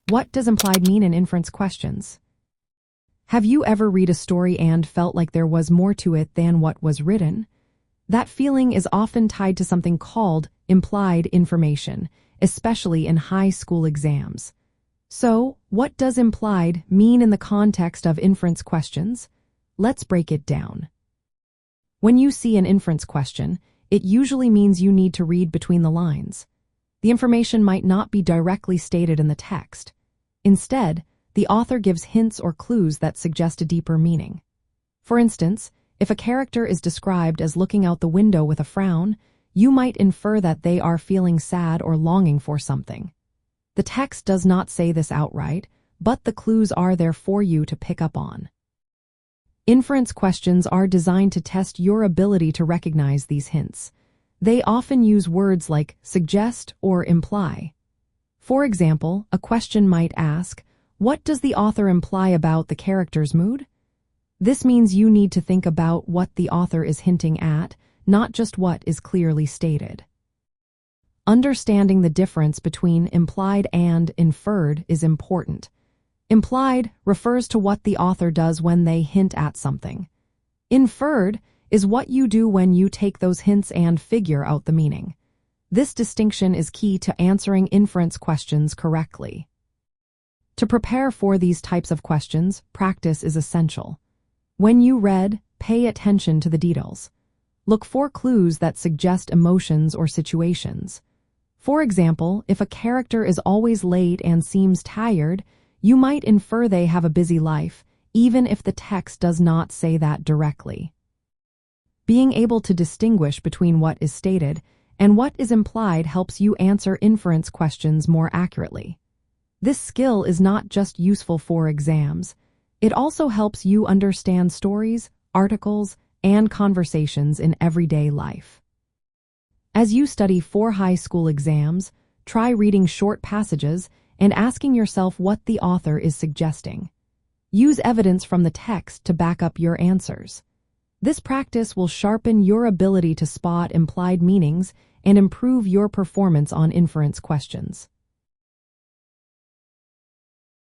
What does implied mean in inference questions? Have you ever read a story and felt like there was more to it than what was written? That feeling is often tied to something called implied information, especially in high school exams. So, what does implied mean in the context of inference questions? Let's break it down. When you see an inference question, it usually means you need to read between the lines. The information might not be directly stated in the text. Instead, the author gives hints or clues that suggest a deeper meaning. For instance, if a character is described as looking out the window with a frown, you might infer that they are feeling sad or longing for something. The text does not say this outright, but the clues are there for you to pick up on. Inference questions are designed to test your ability to recognize these hints. They often use words like suggest or imply. For example, a question might ask, "What does the author imply about the character's mood?" This means you need to think about what the author is hinting at, not just what is clearly stated. Understanding the difference between implied and inferred is important. Implied refers to what the author does when they hint at something. Inferred is what you do when you take those hints and figure out the meaning. This distinction is key to answering inference questions correctly. To prepare for these types of questions, practice is essential. When you read, pay attention to the details. Look for clues that suggest emotions or situations. For example, if a character is always late and seems tired, you might infer they have a busy life, even if the text does not say that directly. Being able to distinguish between what is stated and what is implied helps you answer inference questions more accurately. This skill is not just useful for exams. It also helps you understand stories, articles, and conversations in everyday life. As you study for high school exams, try reading short passages and asking yourself what the author is suggesting. Use evidence from the text to back up your answers. This practice will sharpen your ability to spot implied meanings and improve your performance on inference questions.